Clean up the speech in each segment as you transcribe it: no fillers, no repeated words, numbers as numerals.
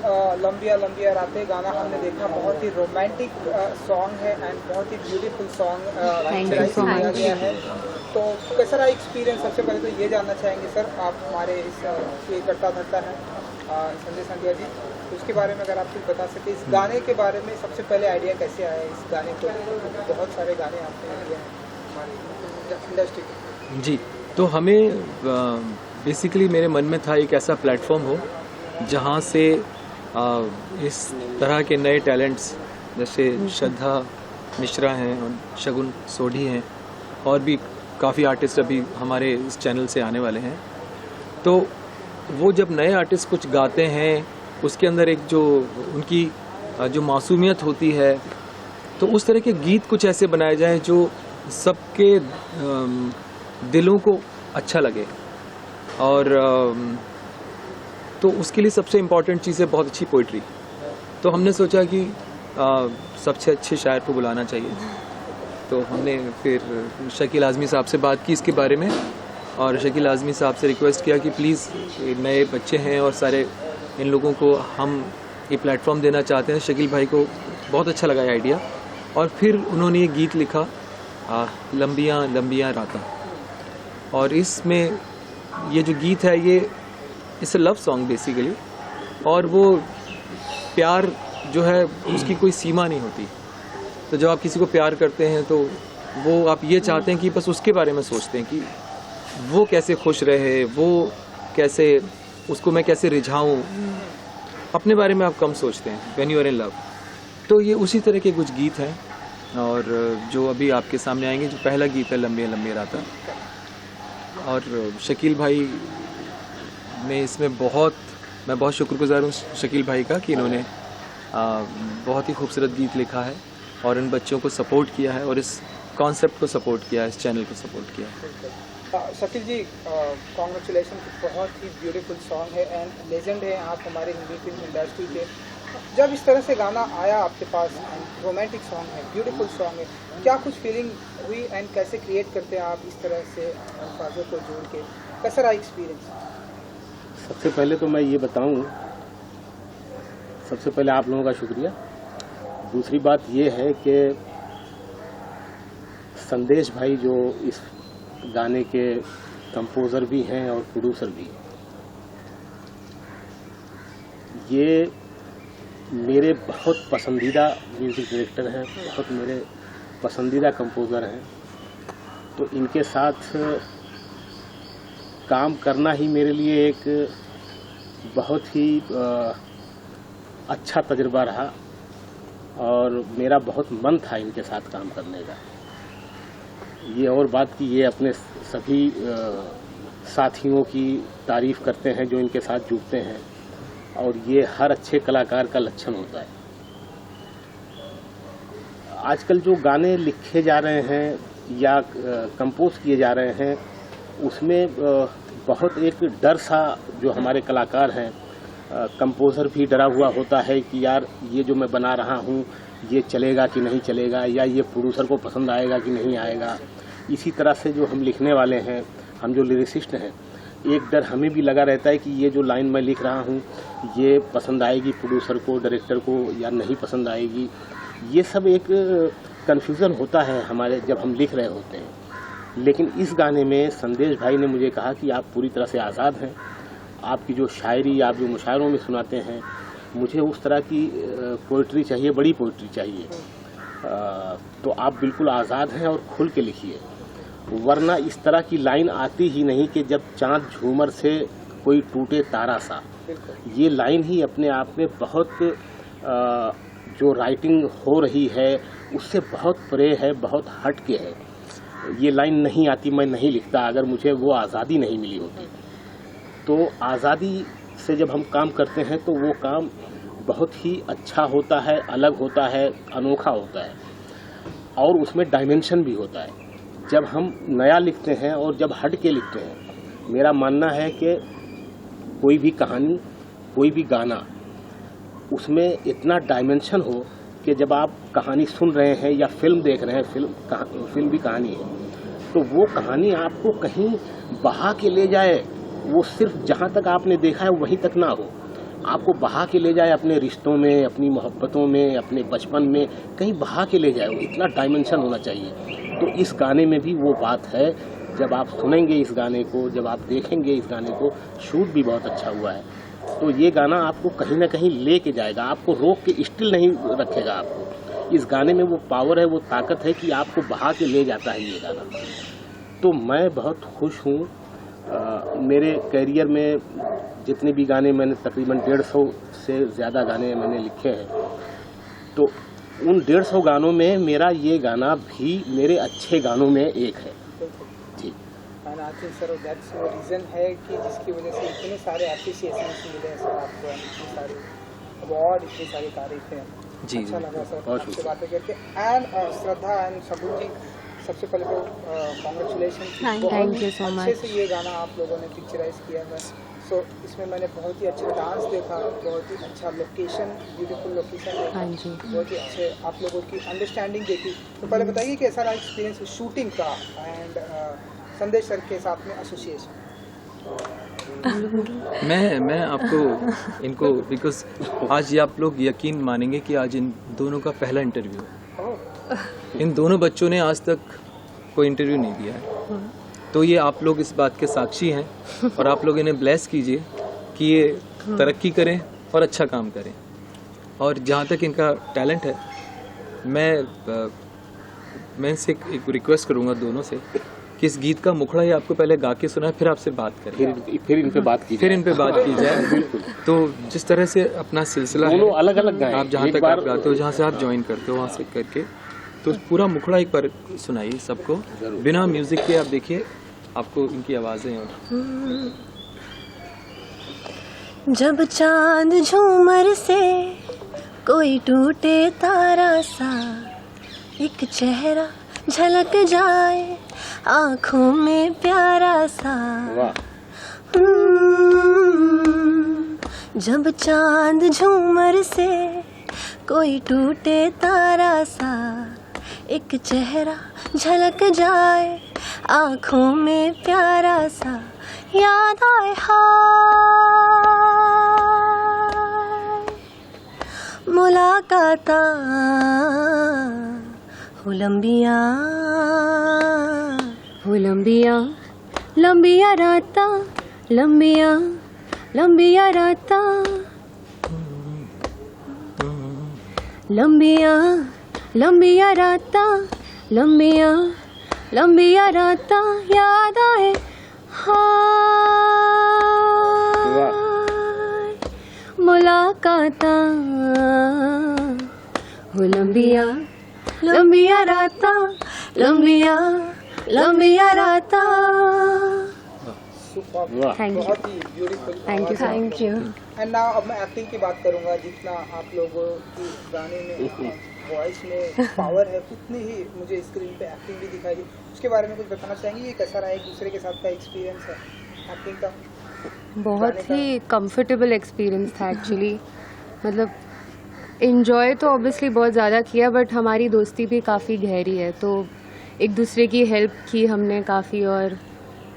लंबिया लंबिया रातें गाना हमने देखा, बहुत ही रोमांटिक सॉन्ग है एंड बहुत ही ब्यूटीफुल सॉन्ग पिक्चराइज किया गया है। तो कैसा रहा एक्सपीरियंस? सबसे पहले तो ये जानना चाहेंगे सर, आप हमारे इस ये करता धरता है संजय संध्या जी, तो उसके बारे में अगर आप कुछ बता सके, इस गाने के बारे में सबसे पहले आइडिया कैसे आया इस गाने को? बहुत सारे गाने आपने लिए हैं हमारी इंडस्ट्री के। जी, तो हमें बेसिकली मेरे मन में था एक ऐसा प्लेटफॉर्म हो जहाँ से इस तरह के नए टैलेंट्स जैसे श्रद्धा मिश्रा हैं और शगुन सोढ़ी हैं और भी काफ़ी आर्टिस्ट अभी हमारे इस चैनल से आने वाले हैं, तो वो जब नए आर्टिस्ट कुछ गाते हैं उसके अंदर एक जो उनकी जो मासूमियत होती है, तो उस तरह के गीत कुछ ऐसे बनाए जाएं जो सबके दिलों को अच्छा लगे। और तो उसके लिए सबसे इम्पॉर्टेंट चीज़ है बहुत अच्छी पोइट्री। तो हमने सोचा कि सबसे अच्छे शायर को बुलाना चाहिए, तो हमने फिर शकील आज़मी साहब से बात की इसके बारे में और शकील आज़मी साहब से रिक्वेस्ट किया कि प्लीज़ नए बच्चे हैं और सारे इन लोगों को हम ये प्लेटफॉर्म देना चाहते हैं। शकील भाई को बहुत अच्छा लगा ये आइडिया और फिर उन्होंने ये गीत लिखा लंबियाँ लंबियाँ रातां, और इसमें ये जो गीत है ये it's a love song basically, और वो प्यार जो है उसकी कोई सीमा नहीं होती। तो जब आप किसी को प्यार करते हैं तो वो आप ये चाहते हैं कि बस उसके बारे में सोचते हैं कि वो कैसे खुश रहे, वो कैसे, उसको मैं कैसे रिझाऊं, अपने बारे में आप कम सोचते हैं when you are in love. तो ये उसी तरह के कुछ गीत हैं और जो अभी आपके सामने आएंगे। जो पहला गीत है लंबी लंबी रातां, और शकील भाई ने इसमें मैं बहुत शुक्रगुजार हूँ शकील भाई का कि इन्होंने बहुत ही खूबसूरत गीत लिखा है और इन बच्चों को सपोर्ट किया है और इस कॉन्सेप्ट को सपोर्ट किया है, इस चैनल को सपोर्ट किया है। शकील जी, कॉन्ग्रेचुलेसन, बहुत ही ब्यूटीफुल सॉन्ग है एंड लेजेंड है आप हमारे हिंदी फिल्म इंडस्ट्री के। जब इस तरह से गाना आया आपके पास, रोमांटिक सॉन्ग है, ब्यूटीफुल सॉन्ग है, क्या कुछ फीलिंग हुई एंड कैसे क्रिएट करते हैं आप इस तरह से अल्फाजों को जोड़ के? कैसा रहा एक्सपीरियंस? सबसे पहले तो मैं ये बताऊं, सबसे पहले आप लोगों का शुक्रिया। दूसरी बात ये है कि संदेश भाई जो इस गाने के कंपोज़र भी हैं और प्रोड्यूसर भी, ये मेरे बहुत पसंदीदा म्यूज़िक डायरेक्टर हैं, बहुत मेरे पसंदीदा कंपोज़र हैं। तो इनके साथ काम करना ही मेरे लिए एक बहुत ही अच्छा तजुर्बा रहा और मेरा बहुत मन था इनके साथ काम करने का। ये और बात कि ये अपने सभी साथियों की तारीफ़ करते हैं जो इनके साथ जुड़ते हैं, और ये हर अच्छे कलाकार का लक्षण होता है। आजकल जो गाने लिखे जा रहे हैं या कंपोज किए जा रहे हैं, उसमें बहुत एक डर सा जो हमारे कलाकार हैं, कंपोज़र भी डरा हुआ होता है कि यार ये जो मैं बना रहा हूँ ये चलेगा कि नहीं चलेगा, या ये प्रोड्यूसर को पसंद आएगा कि नहीं आएगा। इसी तरह से जो हम लिखने वाले हैं, हम जो लिरिसिस्ट हैं, एक डर हमें भी लगा रहता है कि ये जो लाइन मैं लिख रहा हूँ ये पसंद आएगी प्रोड्यूसर को, डायरेक्टर को, या नहीं पसंद आएगी। ये सब एक कन्फ्यूज़न होता है हमारे जब हम लिख रहे होते हैं। लेकिन इस गाने में संदेश भाई ने मुझे कहा कि आप पूरी तरह से आज़ाद हैं, आपकी जो शायरी आप जो मुशायरों में सुनाते हैं, मुझे उस तरह की पोइट्री चाहिए, बड़ी पोइट्री चाहिए। तो आप बिल्कुल आज़ाद हैं और खुल के लिखिए, वरना इस तरह की लाइन आती ही नहीं कि जब चाँद झूमर से कोई टूटे तारा सा। ये लाइन ही अपने आप में बहुत जो राइटिंग हो रही है उससे बहुत परे है, बहुत हट के है। ये लाइन नहीं आती, मैं नहीं लिखता अगर मुझे वो आज़ादी नहीं मिली होती। तो आज़ादी से जब हम काम करते हैं तो वो काम बहुत ही अच्छा होता है, अलग होता है, अनोखा होता है, और उसमें डायमेंशन भी होता है। जब हम नया लिखते हैं और जब हट के लिखते हैं, मेरा मानना है कि कोई भी कहानी, कोई भी गाना, उसमें इतना डायमेंशन हो कि जब आप कहानी सुन रहे हैं या फिल्म देख रहे हैं, फिल्म भी कहानी है, तो वो कहानी आपको कहीं बहा के ले जाए, वो सिर्फ जहाँ तक आपने देखा है वहीं तक ना हो, आपको बहा के ले जाए अपने रिश्तों में, अपनी मोहब्बतों में, अपने बचपन में, कहीं बहा के ले जाए, इतना डायमेंशन होना चाहिए। तो इस गाने में भी वो बात है। जब आप सुनेंगे इस गाने को, जब आप देखेंगे इस गाने को, शूट भी बहुत अच्छा हुआ है, तो ये गाना आपको कहीं ना कहीं ले के जाएगा, आपको रोक के स्टिल नहीं रखेगा। आपको इस गाने में वो पावर है, वो ताकत है कि आपको बहा के ले जाता है ये गाना। तो मैं बहुत खुश हूँ। मेरे करियर में जितने भी गाने मैंने, तकरीबन 150 से ज़्यादा गाने मैंने लिखे हैं, तो उन 150 गानों में मेरा ये गाना भी मेरे अच्छे गानों में एक है जी। And I think sir that's वो रीज़न है कि जिसकी वजह से इतने सारे एप्रिसिएशन मिले हैं सर आपको, इतने सारे अवार्ड, इतनी सारी तारीफें। जी अच्छा लगा सर आपसे बातें करके। एंड श्रद्धा एंड शगुन जी, सबसे पहले तो congratulation, thank you so much. अच्छे से ये गाना आप लोगों ने पिक्चराइज किया है। सो इसमें मैंने बहुत ही अच्छा डांस देखा, बहुत ही अच्छा लोकेशन, ब्यूटीफुल लोकेशन देखा, हाँ जी। बहुत ही अच्छे आप लोगों की अंडरस्टैंडिंग देखी। तो पहले बताइए कैसा रहा एक्सपीरियंस शूटिंग का एंड संदेश सर के साथ में एसोसिएशन? मैं आपको इनको, बिकॉज आज ये आप लोग यकीन मानेंगे कि आज इन दोनों का पहला इंटरव्यू है। इन दोनों बच्चों ने आज तक कोई इंटरव्यू नहीं दिया है, तो ये आप लोग इस बात के साक्षी हैं। और आप लोग इन्हें ब्लेस कीजिए कि ये तरक्की करें और अच्छा काम करें। और जहाँ तक इनका टैलेंट है, मैं इनसे एक रिक्वेस्ट करूँगा दोनों से कि इस गीत का मुखड़ा ही आपको पहले गा के सुना, फिर आपसे बात करें, फिर इन पे बात की जाए। तो जिस तरह से अपना सिलसिला है, अलग अलग गाएं। आप जहाँ तक आप गाते हो, जहाँ से आप ज्वाइन करते हो, वहाँ से करके तो पूरा मुखड़ा एक बार सुनाइए सबको, बिना म्यूजिक के। आप देखिए आपको इनकी आवाजें और जब चांद झूमर से कोई टूटे तारा सा, एक चेहरा झलक जाए आँखों में प्यारा सा। जब चांद झूमर से कोई टूटे तारा सा, एक चेहरा झलक जाए आँखों में प्यारा सा, याद आए हाय मुलाकाता हो लंबिया लंबिया राता, लंबिया लंबिया राता, लंबिया लंबिया राता, लंबिया लंबिया राता, याद आए हाय मुलाकाता हो लंबिया लंबिया राता, लंबिया लंबिया राता। Thank you. बहुत ही beautiful. Thank you. And now अब मैं एक्टिंग की बात करूंगा। जितना आप लोगों की गाने में वॉइस में पावर है, उतनी ही मुझे स्क्रीन पे एक्टिंग भी दिखाई दी। उसके बारे में कुछ बताना चाहेंगे? ये कैसा रहा एक दूसरे के साथ का एक्सपीरियंस है एक्टिंग का? बहुत ही कंफर्टेबल एक्सपीरियंस था एक्चुअली। मतलब इन्जॉय तो ऑब्वियसली बहुत ज़्यादा किया, बट हमारी दोस्ती भी काफ़ी गहरी है, तो एक दूसरे की हेल्प की हमने काफ़ी, और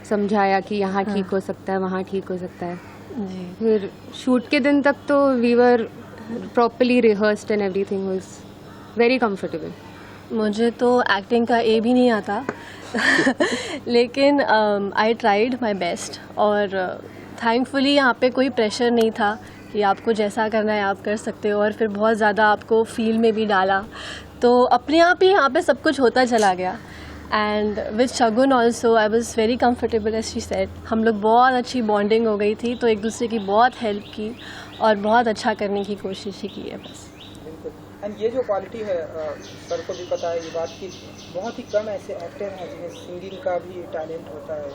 समझाया कि यहाँ ठीक हो सकता है, वहाँ ठीक हो सकता है। फिर शूट के दिन तक तो we were properly rehearsed and everything was very comfortable. मुझे तो एक्टिंग का ए भी नहीं आता लेकिन आई ट्राइड माई बेस्ट, और थैंकफुली यहाँ पे कोई प्रेशर नहीं था कि आपको जैसा करना है आप कर सकते हो, और फिर बहुत ज़्यादा आपको फील में भी डाला, तो अपने आप ही यहाँ पे सब कुछ होता चला गया। And with Shagun also I was very comfortable as she said. हम लोग बहुत अच्छी बॉन्डिंग हो गई थी, तो एक दूसरे की बहुत हेल्प की और बहुत अच्छा करने की कोशिश ही की है बस। एंड ये जो क्वालिटी है, सर को भी पता है ये बात कि बहुत ही कम ऐसे एक्टर हैं जिन्हें सिंगिंग का भी टैलेंट होता है,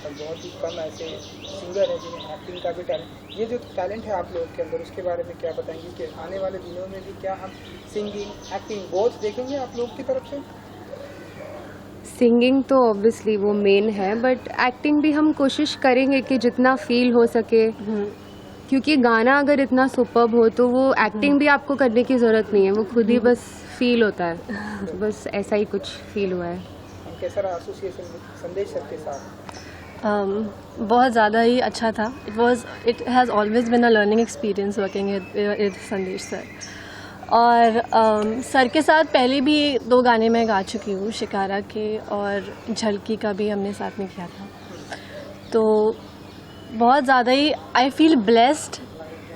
और बहुत ही कम ऐसे सिंगर हैं जिन्हें एक्टिंग का भी टैलेंट। ये जो टैलेंट है आप लोगों के अंदर, उसके बारे में क्या बताएंगे कि आने वाले दिनों में भी क्या हम सिंगिंग एक्टिंग बोथ देखेंगे आप लोगों की तरफ से? सिंगिंग तो ऑब्वियसली वो मेन है, बट एक्टिंग भी हम कोशिश करेंगे कि जितना फील हो सके, क्योंकि गाना अगर इतना सुपर्ब हो तो वो एक्टिंग भी आपको करने की ज़रूरत नहीं है, वो खुद ही बस फील होता है। तो बस ऐसा ही कुछ फील हुआ है। कैसा रहा एसोसिएशन संदेश सर के साथ? बहुत ज़्यादा ही अच्छा था. It has always been a learning experience working with संदेश सर. और सर के साथ पहले भी 2 गाने मैं गा चुकी हूँ, शिकारा के और झलकी का भी हमने साथ में किया था. तो बहुत ज़्यादा ही I feel blessed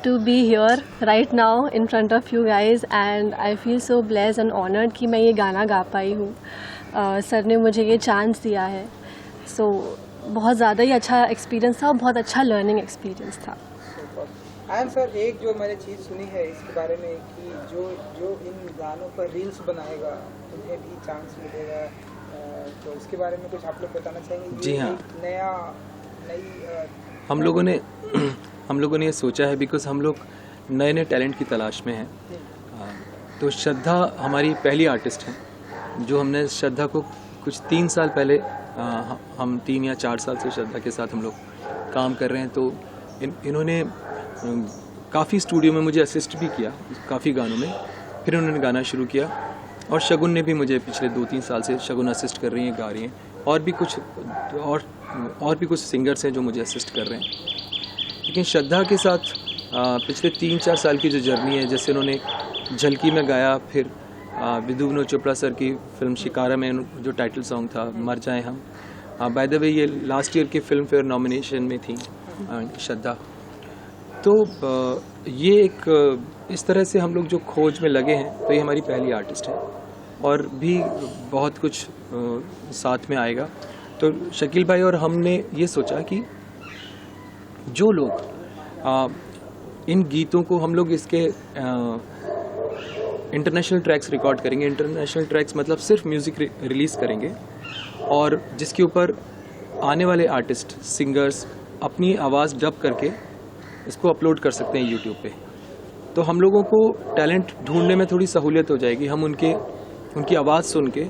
to be here right now in front of you guys and I feel so blessed and honored कि मैं ये गाना गा पाई हूँ. सर ने मुझे ये चांस दिया है. So बहुत ज़्यादा ही अच्छा एक्सपीरियंस था और बहुत अच्छा लर्निंग एक्सपीरियंस था. आयन सर, एक जो मैंने चीज़ सुनी है इसके बारे में कि जो इन गानों पर रील्स बनाएगा उन्हें भी चांस मिलेगा, तो इसके बारे में कुछ आप लोग बताना चाहेंगे? जी हाँ, नई हम लोगों ने ये सोचा है बिकॉज हम लोग नए नए टैलेंट की तलाश में हैं. तो श्रद्धा हमारी पहली आर्टिस्ट हैं जो हमने श्रद्धा को कुछ 3 साल पहले हम 3 या 4 साल से श्रद्धा के साथ हम लोग काम कर रहे हैं. तो इन्होंने काफ़ी स्टूडियो में मुझे असिस्ट भी किया काफ़ी गानों में. फिर उन्होंने गाना शुरू किया और शगुन ने भी मुझे पिछले 2-3 साल से शगुन असिस्ट कर रही हैं, गा रही हैं. और भी कुछ सिंगर्स हैं जो मुझे असिस्ट कर रहे हैं. लेकिन श्रद्धा के साथ पिछले 3-4 साल की जो जर्नी है, जैसे उन्होंने झलकी में गाया, फिर विधु विनोद चोपड़ा सर की फिल्म शिकारा में जो टाइटल सॉन्ग था मर जाएं हम, बाय द वे ये लास्ट ईयर की फिल्म फेयर नॉमिनेशन में थी श्रद्धा. तो ये एक इस तरह से हम लोग जो खोज में लगे हैं, तो ये हमारी पहली आर्टिस्ट है और भी बहुत कुछ साथ में आएगा. तो शकील भाई और हमने ये सोचा कि जो लोग इन गीतों को हम लोग इसके इंटरनेशनल ट्रैक्स रिकॉर्ड करेंगे. इंटरनेशनल ट्रैक्स मतलब सिर्फ म्यूज़िक रिलीज़ करेंगे और जिसके ऊपर आने वाले आर्टिस्ट सिंगर्स अपनी आवाज़ डब करके इसको अपलोड कर सकते हैं यूट्यूब पे. तो हम लोगों को टैलेंट ढूंढने में थोड़ी सहूलियत हो जाएगी. हम उनकी आवाज़ सुन के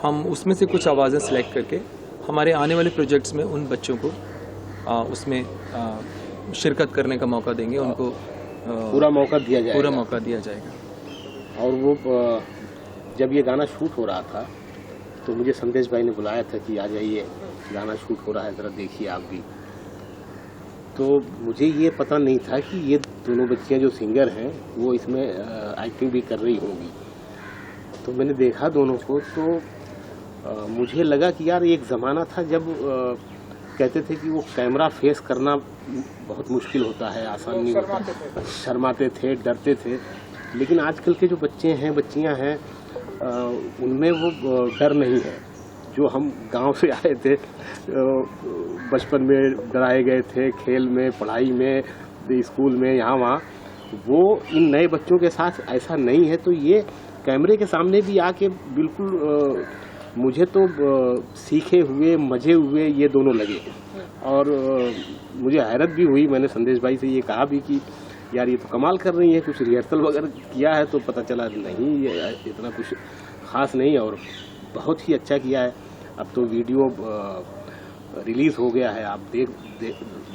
हम उसमें से कुछ आवाज़ें सेलेक्ट करके हमारे आने वाले प्रोजेक्ट्स में उन बच्चों को उसमें शिरकत करने का मौका देंगे. उनको पूरा मौका दिया जाएगा. और वो जब ये गाना शूट हो रहा था तो मुझे संदेश भाई ने बुलाया था कि आ जाइए, गाना शूट हो रहा है, ज़रा देखिए आप भी. तो मुझे ये पता नहीं था कि ये दोनों बच्चियां जो सिंगर हैं वो इसमें एक्टिंग भी कर रही होंगी. तो मैंने देखा दोनों को तो मुझे लगा कि यार एक ज़माना था जब कहते थे कि वो कैमरा फेस करना बहुत मुश्किल होता है, आसान नहीं होता, शर्माते थे, डरते थे. लेकिन आजकल के जो बच्चे हैं, बच्चियां हैं, उनमें वो डर नहीं है. जो हम गांव से आए थे, बचपन में डराए गए थे, खेल में, पढ़ाई में, स्कूल में, यहाँ वहाँ, वो इन नए बच्चों के साथ ऐसा नहीं है. तो ये कैमरे के सामने भी आके बिल्कुल मुझे तो सीखे हुए, मजे हुए ये दोनों लगे. और मुझे हैरत भी हुई. मैंने संदेश भाई से ये कहा भी कि यार ये तो कमाल कर रही है, कुछ रिहर्सल वगैरह किया है? तो पता चला नहीं, ये इतना कुछ ख़ास नहीं है और बहुत ही अच्छा किया है. अब तो वीडियो रिलीज़ हो गया है, आप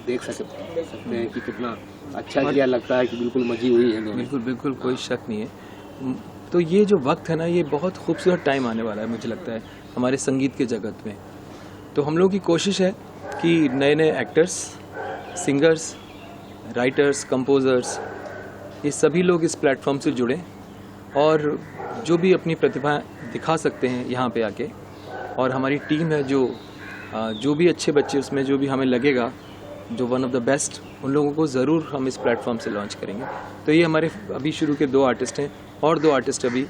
देख सकते हैं कि कितना अच्छा किया. लगता है कि बिल्कुल मजी हुई है. बिल्कुल कोई शक नहीं है. तो ये जो वक्त है ना, ये बहुत खूबसूरत टाइम आने वाला है मुझे लगता है हमारे संगीत के जगत में. तो हम लोगों की कोशिश है कि नए नए एक्टर्स, सिंगर्स, राइटर्स, कंपोजर्स, ये सभी लोग इस प्लेटफॉर्म से जुड़ें और जो भी अपनी प्रतिभा दिखा सकते हैं यहाँ पे आके. और हमारी टीम है जो भी अच्छे बच्चे उसमें जो भी हमें लगेगा जो वन ऑफ द बेस्ट, उन लोगों को ज़रूर हम इस प्लेटफॉर्म से लॉन्च करेंगे. तो ये हमारे अभी शुरू के 2 आर्टिस्ट हैं और 2 आर्टिस्ट अभी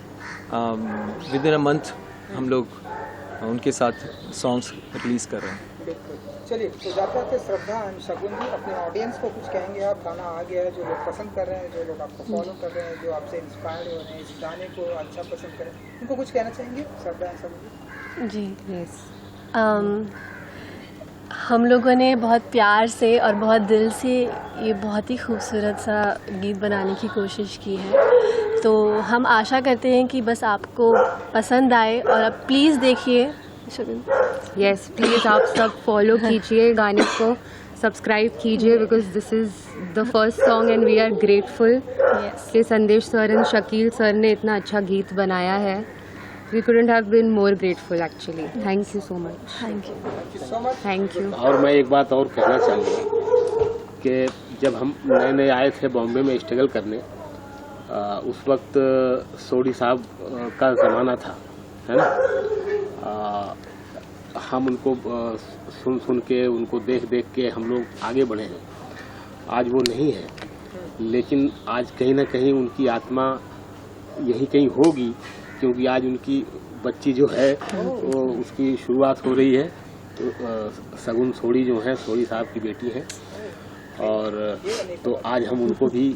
विद इन अ मंथ हम लोग उनके साथ सॉन्ग्स रिलीज़ कर रहे हैं. चलिए, तो जाते जाते श्रद्धा एंड शगुन जी, अपने ऑडियंस को कुछ कहेंगे आप? गाना आ गया है, जो लोग पसंद कर रहे हैं, जो लोग आपको फॉलो कर रहे हैं, जो आपसे इंस्पायर्ड हो रहे हैं, इस गाने को अच्छा पसंद करें, उनको कुछ कहना चाहेंगे श्रद्धा एंड शगुन जी? यस, हम लोगों ने बहुत प्यार से और बहुत दिल से ये बहुत ही खूबसूरत सा गीत बनाने की कोशिश की है. तो हम आशा करते हैं कि बस आपको पसंद आए और आप प्लीज़ देखिए. यस, प्लीज़ आप सब फॉलो कीजिए, गाने को सब्सक्राइब कीजिए, because this is the first song and we are grateful कि Sandesh sir and Shakeel sir ने इतना अच्छा गीत बनाया है. we couldn't have been more grateful actually. Thank you so much. Thank you thank you so much. Thank you. और मैं एक बात और कहना चाहूँगा कि जब हम नए नए आए थे बॉम्बे में स्ट्रगल करने, उस वक्त सोडी साहब का ज़माना था, है ना। हम उनको सुन सुन के, उनको देख देख के हम लोग आगे बढ़े हैं। आज वो नहीं है, लेकिन आज कहीं ना कहीं उनकी आत्मा यहीं कहीं होगी, क्योंकि आज उनकी बच्ची जो है वो उसकी शुरुआत हो रही है। तो सगुन सोडी जो है, सोडी साहब की बेटी है, और तो आज हम उनको भी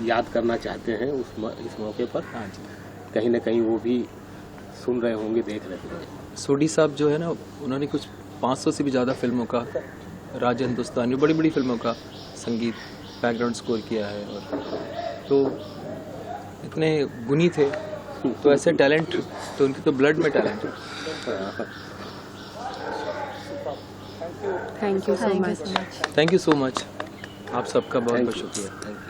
याद करना चाहते हैं इस मौके पर। कहीं ना कहीं वो भी सुन रहे होंगे, देख रहे होंगे। सोडी साहब जो है ना, उन्होंने कुछ 500 से भी ज़्यादा फिल्मों का, राज हिंदुस्तानी, बड़ी बड़ी फिल्मों का संगीत बैकग्राउंड स्कोर किया है। और तो इतने गुणी थे, तो ऐसे टैलेंट, तो उनकी तो ब्लड में टैलेंट है। Thank you so much. Thank you so much, आप सबका बहुत बहुत शुक्रिया। Thank you.